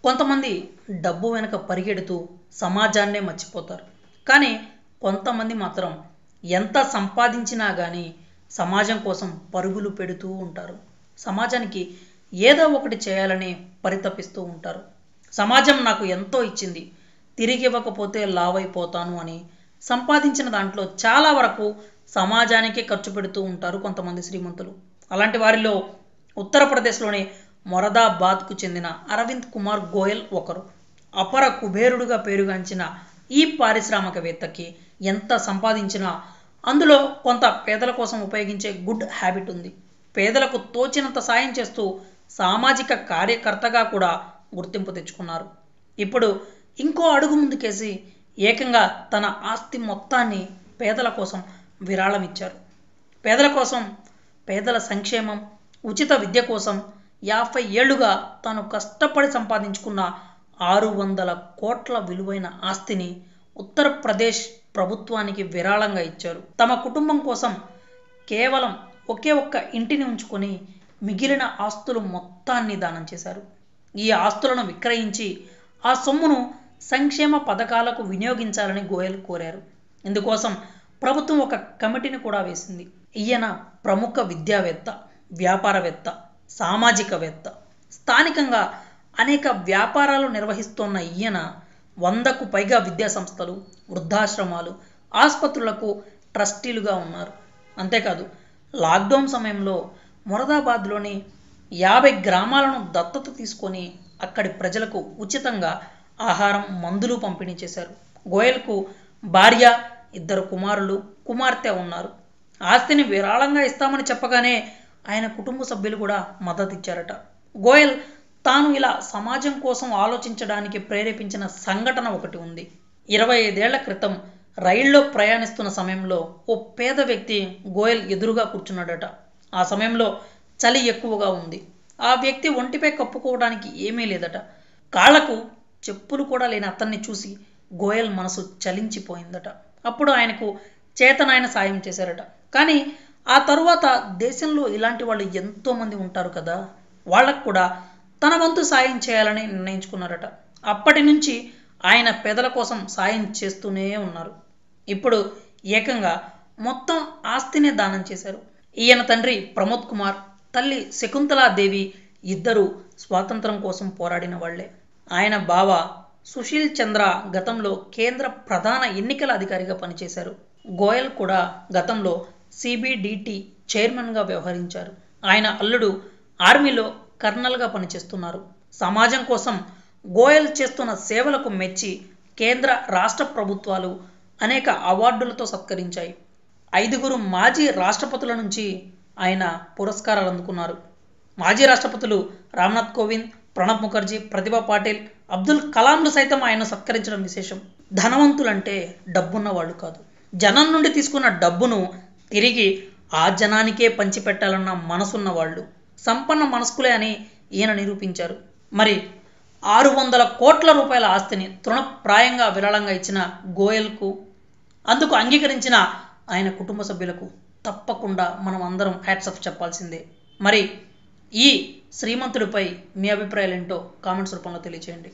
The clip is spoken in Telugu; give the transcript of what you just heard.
కొంతమంది డబ్బు వెనుక పరిగెడుతూ సమాజాన్నే మర్చిపోతారు. కానీ కొంతమంది మాత్రం ఎంత సంపాదించినా కానీ సమాజం కోసం పరుగులు పెడుతూ ఉంటారు. సమాజానికి ఏదో ఒకటి చేయాలని పరితపిస్తూ ఉంటారు. సమాజం నాకు ఎంతో ఇచ్చింది, తిరిగి ఇవ్వకపోతే లావైపోతాను అని సంపాదించిన దాంట్లో చాలా వరకు సమాజానికే ఖర్చు పెడుతూ ఉంటారు కొంతమంది శ్రీమంతులు. అలాంటి వారిలో ఉత్తరప్రదేశ్లోని మొరదాబాద్కు చెందిన అరవింద్ కుమార్ గోయల్ ఒకరు. అపర కుబేరుడుగా పేరుగాంచిన ఈ పారిశ్రామికవేత్తకి ఎంత సంపాదించినా అందులో కొంత పేదల కోసం ఉపయోగించే గుడ్ హ్యాబిట్ ఉంది. పేదలకు తోచినంత సాయం చేస్తూ సామాజిక కార్యకర్తగా కూడా గుర్తింపు తెచ్చుకున్నారు. ఇప్పుడు ఇంకో అడుగు ముందుకేసి ఏకంగా తన ఆస్తి మొత్తాన్ని పేదల కోసం విరాళం ఇచ్చారు. పేదల కోసం, పేదల సంక్షేమం, ఉచిత విద్య కోసం 50 ఏళ్లుగా తాను కష్టపడి సంపాదించుకున్న 600 కోట్ల విలువైన ఆస్తిని ఉత్తరప్రదేశ్ ప్రభుత్వానికి విరాళంగా ఇచ్చారు. తమ కుటుంబం కోసం కేవలం ఒకే ఒక్క ఇంటిని ఉంచుకొని మిగిలిన ఆస్తులు మొత్తాన్ని దానం చేశారు. ఈ ఆస్తులను విక్రయించి ఆ సొమ్మును సంక్షేమ పథకాలకు వినియోగించాలని గోయల్ కోరారు. ఇందుకోసం ప్రభుత్వం ఒక కమిటీని కూడా వేసింది. ఈయన ప్రముఖ విద్యావేత్త, వ్యాపారవేత్త, సామాజికవేత్త. స్థానికంగా అనేక వ్యాపారాలు నిర్వహిస్తున్న ఈయన 100కు పైగా విద్యా సంస్థలు, వృద్ధాశ్రమాలు, ఆసుపత్రులకు ట్రస్టీలుగా ఉన్నారు. అంతేకాదు లాక్డౌన్ సమయంలో మొరదాబాద్లోని 50 గ్రామాలను దత్తత తీసుకొని అక్కడి ప్రజలకు ఉచితంగా ఆహారం, మందులు పంపిణీ చేశారు. గోయల్కు భార్య, 2 కుమారులు, కుమార్తె ఉన్నారు. ఆస్తిని విరాళంగా ఇస్తామని చెప్పగానే ఆయన కుటుంబ సభ్యులు కూడా మద్దతు ఇచ్చారట. గోయల్ తాను ఇలా సమాజం కోసం ఆలోచించడానికి ప్రేరేపించిన సంఘటన ఒకటి ఉంది. 25 ఏళ్ల క్రితం రైల్లో ప్రయాణిస్తున్న సమయంలో ఓ పేద వ్యక్తి గోయల్ ఎదురుగా కూర్చున్నాడట. ఆ సమయంలో చలి ఎక్కువగా ఉంది. ఆ వ్యక్తి ఒంటిపై కప్పుకోవడానికి ఏమీ లేదట. కాళ్లకు చెప్పులు కూడా లేని అతన్ని చూసి గోయల్ మనసు చలించిపోయిందట. అప్పుడు ఆయనకు చేతనాయన సాయం చేశారట. కానీ ఆ తరువాత దేశంలో ఇలాంటి వాళ్ళు ఎంతోమంది ఉంటారు కదా, వాళ్ళకు కూడా తన వంతు సాయం చేయాలని నిర్ణయించుకున్నారట. అప్పటి నుంచి ఆయన పేదల కోసం సాయం చేస్తూనే ఉన్నారు. ఇప్పుడు ఏకంగా మొత్తం ఆస్తినే దానం చేశారు. ఈయన తండ్రి ప్రమోద్ కుమార్, తల్లి శకుంతలాదేవి ఇద్దరు స్వాతంత్రం కోసం పోరాడిన వాళ్లే. ఆయన బావ సుశీల్ చంద్ర గతంలో కేంద్ర ప్రధాన ఎన్నికల అధికారిగా పనిచేశారు. గోయల్ కూడా గతంలో సిబిడిటి చైర్మన్గా వ్యవహరించారు. ఆయన అల్లుడు ఆర్మీలో కర్నల్గా పనిచేస్తున్నారు. సమాజం కోసం గోయల్ చేస్తున్న సేవలకు మెచ్చి కేంద్ర, రాష్ట్ర ప్రభుత్వాలు అనేక అవార్డులతో సత్కరించాయి. 5గురు మాజీ రాష్ట్రపతుల నుంచి ఆయన పురస్కారాలు అందుకున్నారు. మాజీ రాష్ట్రపతులు రామ్నాథ్ కోవింద్, ప్రణబ్ ముఖర్జీ, ప్రతిభా పాటిల్, అబ్దుల్ కలాంలు సైతం ఆయన సత్కరించడం విశేషం. ధనవంతులంటే డబ్బున్న వాళ్ళు కాదు, జనం నుండి తీసుకున్న డబ్బును తిరిగి ఆ జనానికే పంచిపెట్టాలన్న మనసున్న వాళ్ళు, సంపన్న మనస్కులే అని ఈయన నిరూపించారు. మరి 600 కోట్ల రూపాయల ఆస్తిని తృణప్రాయంగా విరాళంగా ఇచ్చిన గోయల్కు, అందుకు అంగీకరించిన ఆయన కుటుంబ సభ్యులకు తప్పకుండా మనం అందరం హ్యాట్స్ ఆఫ్ చెప్పాల్సిందే. మరి ఈ శ్రీమంతుడిపై మీ అభిప్రాయాలు ఏంటో కామెంట్స్ రూపంలో తెలియచేయండి.